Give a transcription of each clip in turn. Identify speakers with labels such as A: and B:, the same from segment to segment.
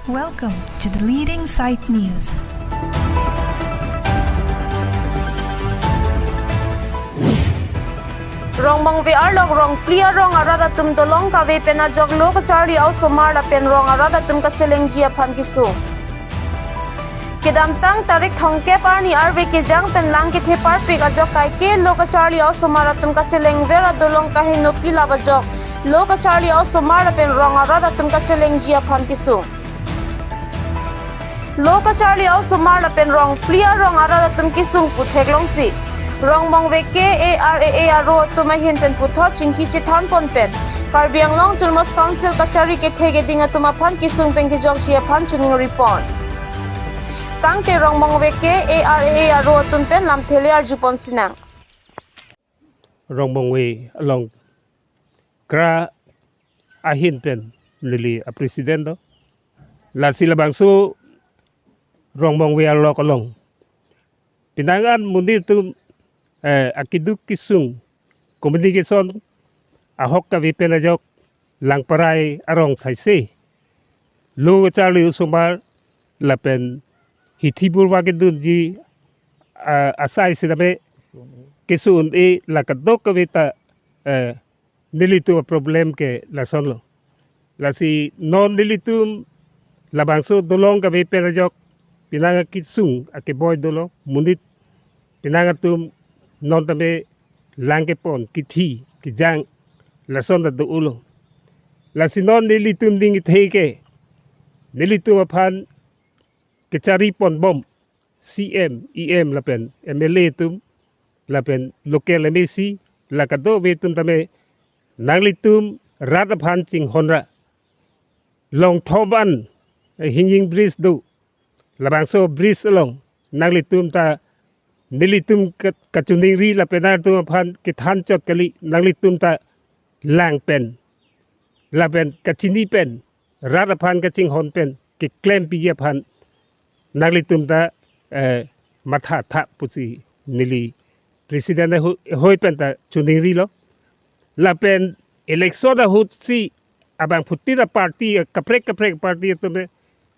A: Welcome to the Leading Sight News.
B: Rong mong VR log rong clear rong arada tum dolong ka ve pena jog lok charli au somar la pen rong arada tum ka cheleng jia phan kisu kedam tang tarik thongke parni arve ke jang pen lang ke the par pe ga jog kai ke lok charli au somar tum ka cheleng vera dolong ka he no pila ba jog lok charli au somar la pen rong arada tum ka cheleng jia phan kisu lok charli au somar la pen rong clear rong arada tum kisung pu theklong si rong mong ve ke ARA ro tuma hin pen putho chingki chi than pon pen Karbiang Long Tulmos Council kachari ke thege dinga tuma phan kisung pen ki jog chia phan chuning report tangte rong mong ve ke ARA ro tum pen lam thele ar jupon sinang
C: rong mong we along kra ahin pen lili a presidente la sila bangsu rong mong we along pinangan mundir tum akiduk kisung communication ahok ka vipen ajok langparai arong saise lo charli usumar lapen hitibur wagedun ji asai sinabe kisun e lakadok ka vita nilitu problem ke lasonlo lasi non nilitum labangso dolong ka vipen ajok pinanga kisung akeboy dolo munit pinanga tum non tambe langke pon kithi kijang lason da do ulo la sinon nilitum ding theke nilitum aphan kechari pon bom CM EM lapen MLA tum lapen local MEC lakado vetum tame nanglitum radaphan ching honra long thoban hinging bridge do labangso bridge along nanglitum ta nilitum kachuning ri la penar tu phan ke than chot kali nanglitum ta lang pen la pen kachini pen rara phan kaching hon pen ke claim pi ya phan nanglitum ta matha tha pusi nili president hoi pen ta chuning ri lo la pen election da hut si abang putira party kaprek party tu me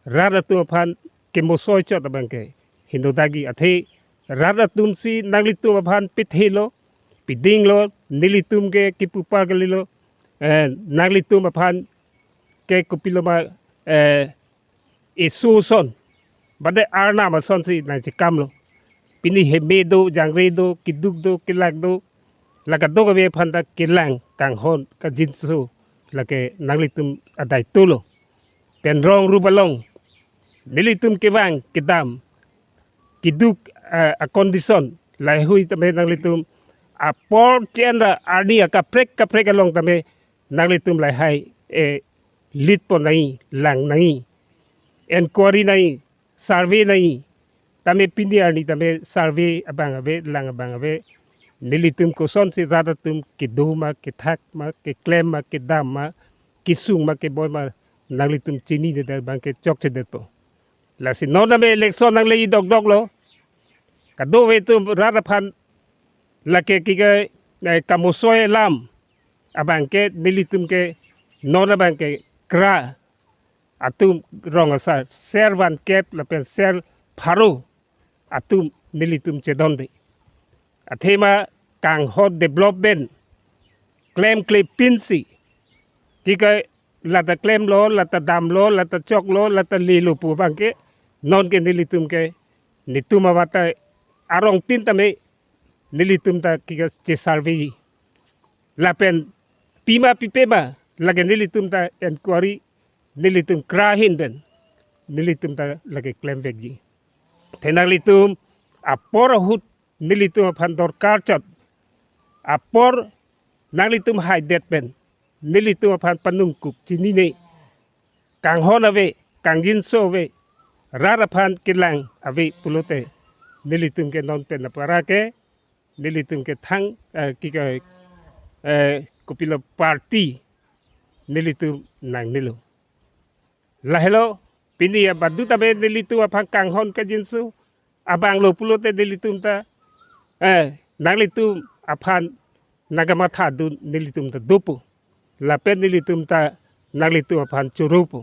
C: rara tu phan ke mosoi chot abang ke hindodagi athe rada tumsi naglitum aphan pithelo pidinglo nilitum ke kipupar galilo naglitum aphan ke kopiloma esuson bade arna ma son si na chikamlo pini hemedo jangredo kidukdo kilakdo lakado ke phanda kilang kanghon ka jinsu lake naglitum adai tulo penrong rubalong nilitum kewang kedam kiduk a condition lai hui tame nanglitum a por tienda ardia kaprek along tame nanglitum lai hai lit po nai lang nai enquiry nai survey nai tame pindi arni tame survey abang ave lang abang ave nilitum ko son si radatum ke duma ke thak ma ke claim ma ke dam ma kisung ma ke boy ma nanglitum chini de bang ke chok che de to la si no tame election nang lei dog lo kado we tu rada phan lake ki ke kamosoy lam abang ke nilitum ke non abang ke kra atum rong asa servan kep la pen sel pharo atum nilitum chedon de athema kang hot development claim pinsi ki ke la ta claim lo la ta dam lo la ta chok lo la ta li lo pu bang ke non ke nilitum ke nituma wata arong tin tame nilitum ta kika che survey lapen pima pipema lage nilitum ta enquiry nilitum krahin den nilitum ta lage claim vegji thenalitum apor hut nilitum phan dorkar chot apor nalitum hai det pen nilitum phan panung kup chini ne kang hon ave kang jin so ve rara phan kilang ave pulote nilitum ke non pen para ke nilitum ke thang ki ke kopilo party nilitum nang nilu la hello pini badu tabe nilitum apang kang hon ka jinsu abang lo pulote nilitum ta nalitum aphan nagama tha du nilitum ta dupu la pen nilitum ta nalitum aphan churupu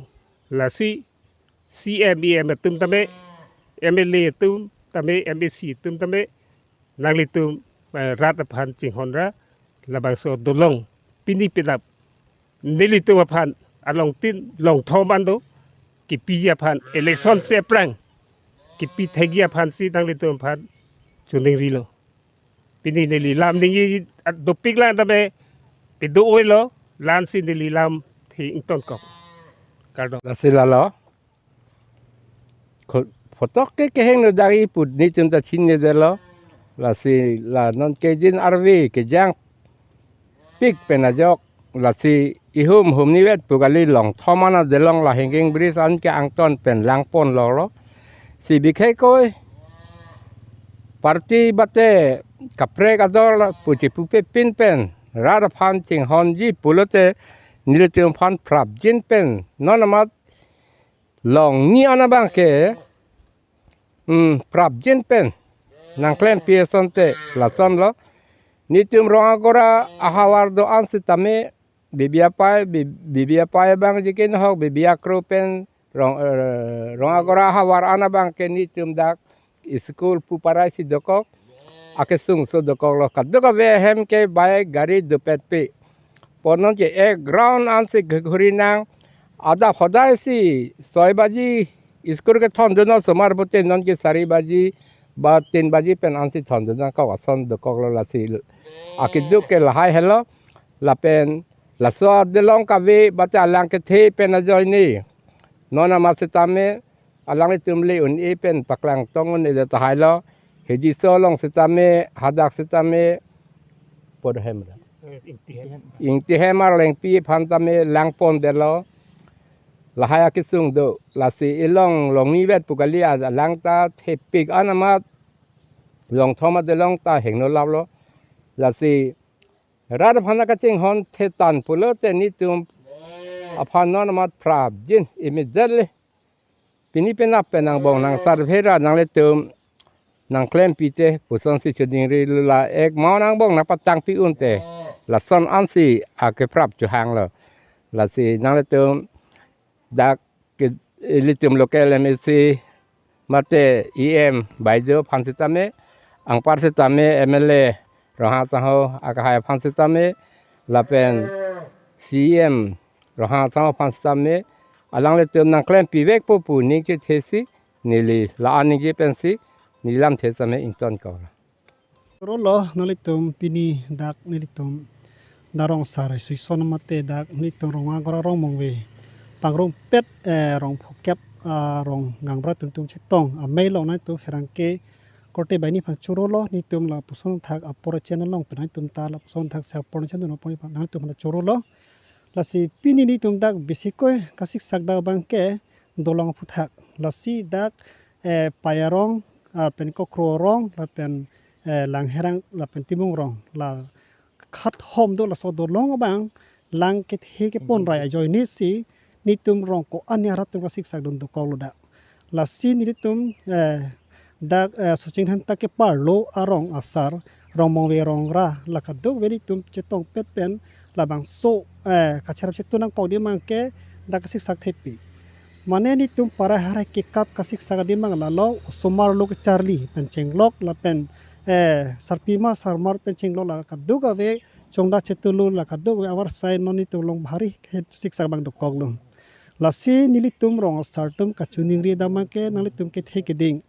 C: la si CMEM tum tame MLA tum tame MBC tum tame nangli tum rat phan ching honra labang so dolong pini pinap nili tum phan along tin long thoman do ki piya phan election se prang ki pi thegia phan si nangli tum phan chuning ri lo pini nili lam ningi do piklang tame pidu oi lo lan si nili lam thi ington ko kardo
D: là xí là lo phật tóc cái hang nó dari put ni chúng ta chín như thế lo là xí là non cái jin RV cái giang pik penajok là xí ihum ni vet pugali long thomana de long là hanging bridge an cái ang ton pen lang pon lo xí bị khai coi party bate kapre kador puti pupe pin pen rada phan ching hon ji pulote nilitum phan prap jin pen non amat long ni anabang ke prap jin pen nang klem pieson te la son lo nitum rong agora ahawar do ansitame bibia pai bang jikin hok bibia kro pen rong agora ahawar anabang ke nitum dak school puparai si dokok ake sung so dokok lo kadok ve hem ke bai gari dupet pe ponon ke ek ground ansi ghurinang ada hodai si soibaji school ke thon dono somar bote non ke sari baji ba 3 baji pen ansi thon dono ka wason dokok lo la si ake duk ke lahai hello la pen la so de long ka ve bata lang ke the pen ajoi ni nona masitame alang tumle un e pen paklang tongon ne ta hai lo heji so long sitame hadak sitame pod hem ing ti hemar leng pi phan tame lang pon de lo la haya ki sung do la si ilong long ni vet pukalia lang ta the pik anama long thoma de long ta heng no law lo la si rad phana ka ching hon the tan pulo te ni tum aphan non mat prab jin immediately pini penap penang bong nang sarvera nang le tum nang klem pite puson si chuning ri la ek mau nang bong na patang pi unte la son ansi ake prap chu hang lo la si nang le tum dak ke litum local MSC mate EM baijo phansitame ang parsitame MLA roha saho akahai phansitame la pen CM roha saho phansitame alang le tum nang klem pi vek pu ni ke thesi nili la ani ke pensi nilam thesame inton ko
E: Rolo nalitum pini dak nilitum darong sare suison mate dak nilitum ronga gora rong mongwe pangrong pet rong phokep rong gangbra tung chetong a mail on tu ferangke korte bani phan churolo nitum la puson thak apor channel long penai tum ta la puson thak sa por channel no poni phan tum na churolo lasi pini nitum dak bisikoi kasik sakda bangke dolong phuthak lasi dak payarong pen ko krorong la pen lang herang la pen timung rong la khat hom do la so do long bang lang ke he ke pon rai joy ni si ni tum rong ko anya rat tum sik sak dun do ko lo da la si ni tum dak soching han ta ke par lo arong asar rong mong we rong ra la ka do we ni tum chetong pet pen la bang so ka charap chetu nang ko di mang ke dak sik sak thepi mane ni tum para harai ke kap kasik sagadi mang la lo somar lok charli pencheng lok la pen sarpima sarmar pencheng lok la kadu ga ve chongda chetulu la kadu ve awar sai noni tu long bhari sik sag bang dokok long la si nili tum rong sartum ka chuning ri dama ke nali tum ke the ke ding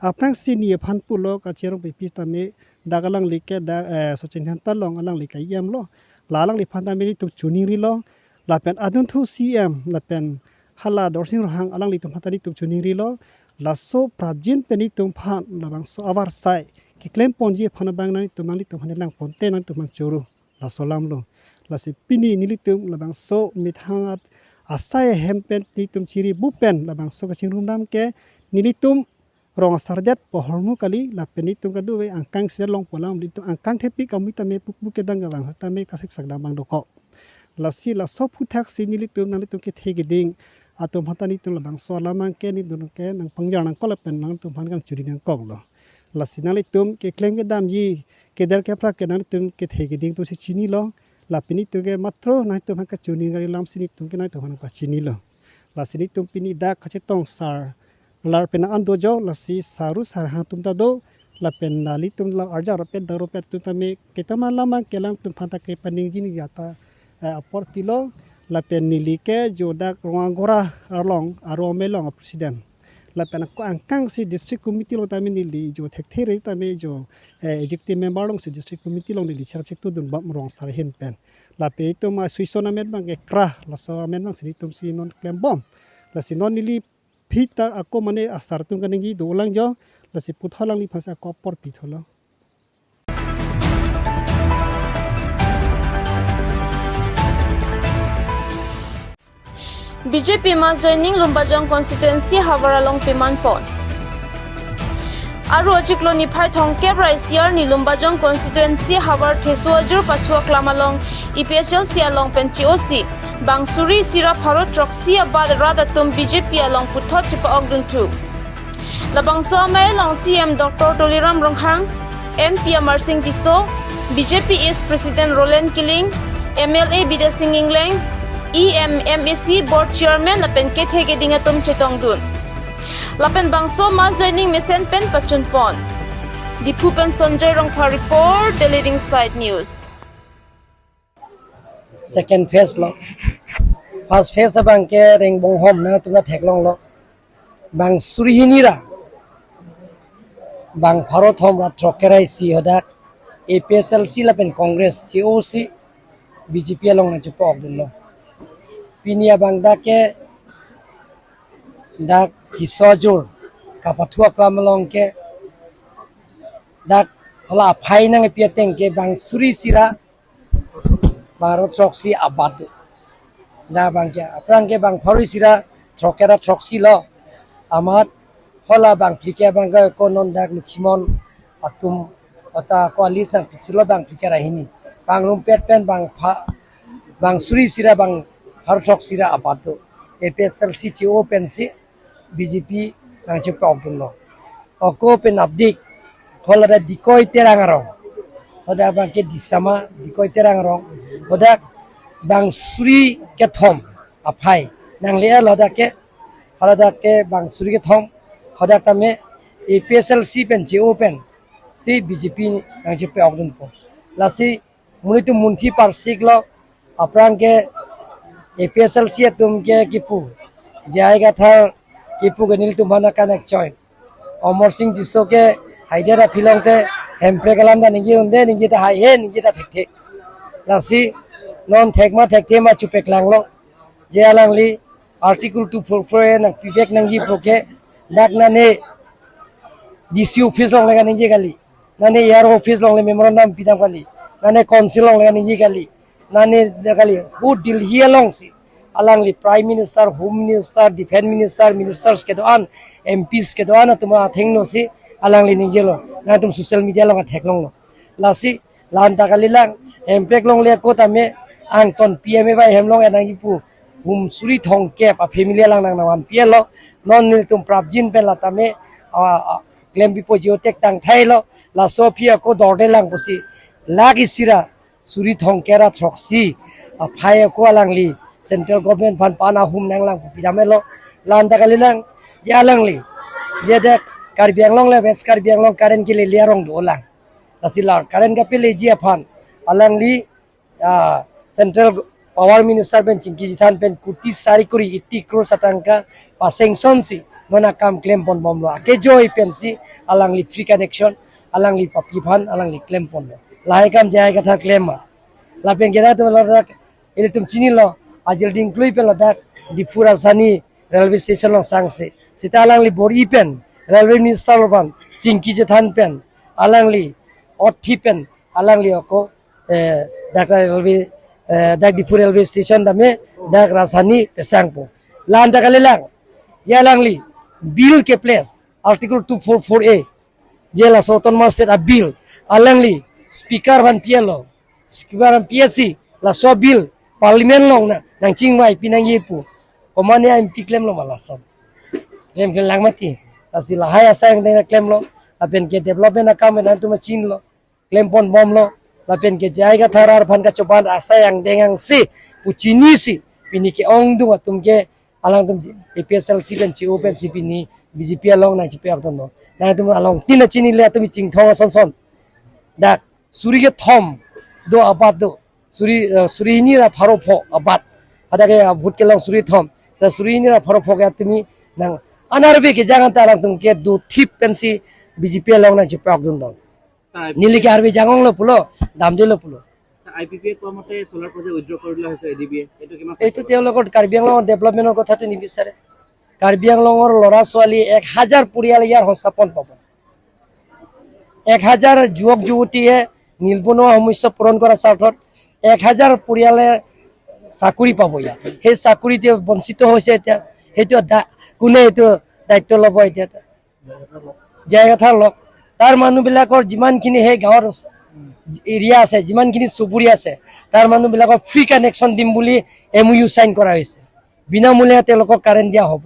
E: aprang si ni phan pulo ka cherong pe pi tame dagalang like da sochin han talong alang like yam lo lalang li phan tame ni tum chuning ri lo la pen adun thu CM la pen hala dorsing rohang alang li tum phatani tum chuning ri lo la so prabjin peni tum phan la bang so awar sai ki claim ponji phana bang nani tum ali tum hanlang ponte nan tum churu la solam lo la si pini nili tum la bang so mithangat asai hempen ni tum chiri bupen la bang so ka chingrum dam ke nili tum rong sardet pohormu kali la peni tum ka duwe angkang sel long polam li tum angkang thepi kami tame pukbu ke dang bang tame kasik sakda bang doko la si la so phuthak si nili tum nani tum ke thegi ding atum hatani tum labang so lamang ke ni dun ke nang pangjar nang kolap pen nang tum phan kang churi nang kok lo la sinali tum ke claim ke dam ji ke dar ke pra ke nang tum ke thegi ding tu si chini lo la pini tu ke matro nai tum ka chuni ngari lam sini tum ke nai tum ka chini lo la sini tum pini dak khache tong sar lar pen an do jo la si saru sar ha tum ta do la pen nali tum la arja ro pen da ro pet tu tame ketama lama kelang tum phanta ke paning jini yata apor pilo la pen nili ke jo dak ruang gora arlong aro melong presiden la pen ko angkang si district committee lo tame nili jo thek there tame jo executive member long si district committee long nili charap chek tu dun bam rong sar hin pen la pe itu ma suisona met bang ekra la so met bang si tum si non klem bom la si non nili phita ako mane asar tum kaningi do lang jo la si puthalang li phasa ko por pi tholo
B: BJP ma joining Lumbajang constituency Havaralong Pimanpon. Aru ajiklo ni phai thong kebrai siar ni Lumbajang constituency Havar Thesuajur Pathua Klamalong EPHL sialong penchiosi Bangsuri Sira Pharot Troxi abad Radatum BJP along Puthot Chipa Ogduntu. Labangso amay long CM Dr. Doliram Ronghang, MP Amar Singh Tiso, BJP East President Roland Killing, MLA Bida Singh Ingleng, EMMAC Board Chairman Lapen Kethege Dingatum Chetongdun. Lapen Bangso ma joining Mesen Pen Pachunpon. Dipupen Sonjay Rongpha report, The Leading Side News.
F: Second phase lo. First phase abang ke ring bong hom na tuna theklong lo. Bang Surihinira. Bang Bharat Hom ra trokerai si hodak. APSLC lapen Congress COC BJP along na chupa ogdun lo. Pinia bang dake dak kisojur kapathua klamalong ke dak hala phai nang piateng ke bang Suri Sira Baro Troxi abad da bang ke aprang ke bang Phari Sira trokera Troxi lo amat hola bang plike bang ko non dak lukhimon atum ota koalis nang pitsilo bang plikera hini bang rumpet pen bang Suri Sira bang Har Troxira apato APSLC TO pensi BJP nang chupa ogdun lo oko pen update hola da dikoi terangaro hoda bang ke disama dikoi terangaro hoda bang Suri ke thom aphai nang le hoda ke bang Suri ke thom hoda tame APSLC pen TO pen si BJP nang chupa ogdun po lasi munitu munthi parsik lo aprang ke APSLC तुम के किपू जाएगा था किपू के नील तुम्हारा कनेक्ट चॉइन अमर सिंह जिसो के हाइडेरा फिलों ते हेम्प्रे कलाम दा निगी उन्दे निगी ता हाई है निगी ता थे लासी नॉन थेक मा चुपे क्लांग लो जे आलांगली आर्टिकल 244 न पिवेक नंगी प्रोके डाक ना ने डीसी ऑफिस लोग लगा निगी गाली ना ने एआर ऑफिस लोग ले मेमोरेंडम पिदाम गाली ना ने काउंसिल लोग लगा निगी गाली nani dekali who deal here long si alangli prime minister home minister defense minister ministers ke doan MPs ke doan tuma thengno si alangli ningelo na tum social media long theklong lo lasi lan takali lang empek long le ko tame ang ton PMA bai hemlong enangi pu hum suri thong kep a family lang nang nawan pielo non nil tum prabjin pen la tame claim bipo geotek tang thailo la sofia ko dorde lang posi lagi sira Suri thong kera troxi phai ko alangli central government fan pana hum nang lang pidamelo lan takali lang ya langli je dak karbiang long le west karbiang long karen ke le liarong do lang asila karen ka pele ji afan alangli central power minister ben chingki jithan pen kuti sari kuri 80 crore satangka paseng sonsi mona kam claim pon bomlo ke joy pensi alangli free connection alangli papi fan alangli claim pon lai kam jai ka tha claim la pen gera to la ile tum chini lo ajil ding klui pe la dak di Rajdhani railway station lo sangse sita alangli bori pen railway minister lo ban chingki je than pen alangli othi pen alangli ko dak railway dak di railway station dame dak Rajdhani pesangpo lan dakale lang ya alangli bill ke place article 244A jela soton master a bill alangli speaker van pielo speaker van PSC la so bill parliament long na nang chingwai pinang yipu omane MP claim lo malasom claim ke lang mati asila haya sang dena claim lo apen ke development akam na tuma chin lo claim pon bom lo apen ke jaiga tharar phan ka choban asa yang dengang si puchini si pini ke ong du atum ke alang tum APSLC ben chi open CP ni BJP along na chi pe akton no na tum along tin na chini le tum ching thong son dak suri ke thom do abat do suri ni ra pharo pho abat ada ke vote ke long suri thom sa suri ni ra pharo pho ke tumi nang anarbe ke jangan ta alang tum ke do thip pensi BJP along na chi pe akton no nili ke arbe jangong lo pulo damde lo pulo
G: IPP কমতে solar project withdraw কৰিলা হৈছে এডিবি এটো কিমান
F: এইটো তেওঁলোকৰ কাৰ্বি আংলঙৰ ডেভেলপমেণ্টৰ কথাটো নিবিচাৰে কাৰ্বি আংলঙৰ ল'ৰা ছোৱালী 1000 পৰিয়াল ইয়াৰ সংস্থাপন পাব 1000 যুৱক যুৱতীয়ে নিবনুৱা সমস্যা পূৰণ কৰাৰ স্বাৰ্থত 1000 পৰিয়ালে চাকৰি পাব ইয়াত সেই চাকৰিতে বঞ্চিত হৈছে এতিয়া সেইটো কোনে এইটো দায়িত্ব ল'ব এতিয়া জায়গা লওক তাৰ মানুহবিলাকৰ যিমানখিনি সেই গাঁৱৰ এৰিয়া আছে যিমানখিনি চুবুৰী আছে তাৰ মানুহবিলাকক ফ্ৰী কানেকশ্যন দিম বুলি MOU সাইন কৰা হৈছে বিনামূলীয়া তেওঁলোকক কাৰেণ্ট দিয়া হ'ব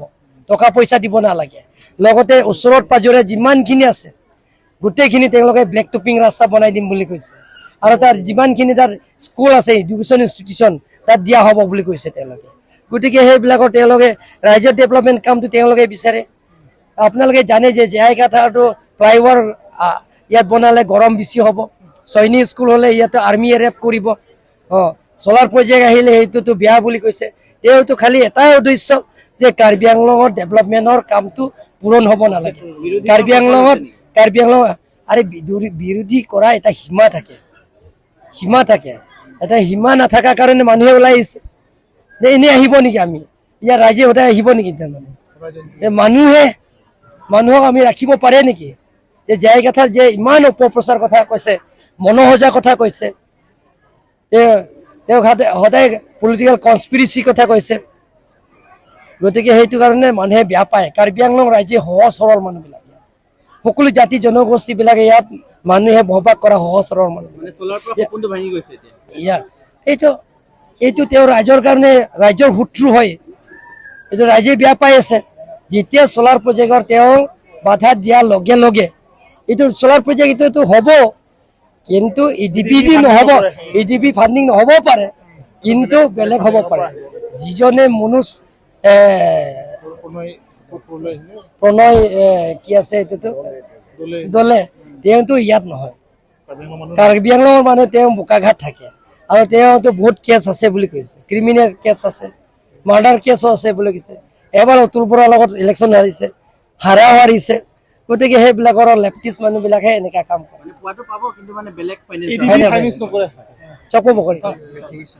F: টকা পইচা দিব নালাগে লগতে ওচৰত পাজৰে যিমানখিনি আছে গোটেইখিনি তেওঁলোকে ব্লেক টপিং ৰাস্তা বনাই দিম বুলি কৈছে আৰু তাৰ যিমানখিনি তাৰ স্কুল আছে এডুকেশ্যন ইনষ্টিটিউচন তাত দিয়া হ'ব বুলি কৈছে তেওঁলোকে গতিকে সেইবিলাকৰ তেওঁলোকে ৰাজ্যৰ ডেভেলপমেণ্ট কামটো তেওঁলোকে বিচাৰে আপোনালোকে জানে যে জায়গাটো ফ্লাইঅভাৰ ইয়াত বনালে গৰম বেছি হ'ব সৈনিক স্কুল হলে ইয়াতে আৰ্মিয়ে ৰেপ কৰিব সোলাৰ প্ৰজেক্ট আহিলে এইটোতো বেয়া বুলি কৈছে এইটো খালি এটাই উদ্দেশ্য যে কাৰ্বি আংলঙৰ ডেভেলপমেণ্টৰ কামটো পূৰণ হ'ব নালাগে কাৰ্বি আংলং আৰে বিৰোধী কৰা এটা সীমা থাকে এটা সীমা নাথাকাৰ কাৰণে মানুহে ওলাই আহিছে এনেই আহিব নেকি আমি ইয়াৰ ৰাইজে ওলাই আহিব নেকি মানুহক আমি ৰাখিব পাৰে নেকি যে জায়গাঠাৰ যে ইমান অপপ্ৰচাৰ কথা কৈছে মনোহজা কথা কৈছে তেওঁ সদায় পলিটিকেল কনস্পিৰেচি কথা কৈছে গতিকে সেইটো কাৰণে মানুহে বেয়া পায় কাৰ্বি আংলং ৰাইজে সহজ সৰল মানুহবিলাক সকলো জাতি জনগোষ্ঠীবিলাকে ইয়াত মানুহে বসবাস কৰা সহজ সৰল মানুহ
G: মানে সোলাৰ পৰা সপোনটো ভাঙি গৈছে এতিয়া
F: এইটো তেওঁ ৰাইজৰ কাৰণে ৰাইজৰ শত্ৰু হয় এইটো ৰাইজে বেয়া পাই আছে যেতিয়া সোলাৰ প্ৰজেক্টৰ তেওঁ বাধা দিয়াৰ লগে লগে এইটো সোলাৰ প্ৰজেক্ট এইটো হ'ব কিন্তু ইডিবি ফান্ডিং নহ'ব পাৰে কিন্তু বেলেগ হ'ব পাৰে যিজনে প্ৰণয় কি আছে এইটোতো দলে তেওঁতো ইয়াত নহয় কাৰ্বি আংলঙৰ মানুহ তেওঁ বোকাঘাট থাকে আৰু তেওঁতো বহুত কেছ আছে বুলি কৈছে ক্ৰিমিনেল কেছ আছে মাৰ্ডাৰ কেছো আছে বুলি কৈছে এবাৰ অতুল বৰাৰ লগত ইলেকশ্যন হাৰিছে গতিকে সেইবিলাকৰ লেফটিষ্ট মানুহবিলাকে এনেকা কাম কৰে
G: মানে পোৱাটো পাব কিন্তু মানে বেলেগ ফাইনেন্স নকৰে
F: চকু নকৰে
G: ঠিক আছে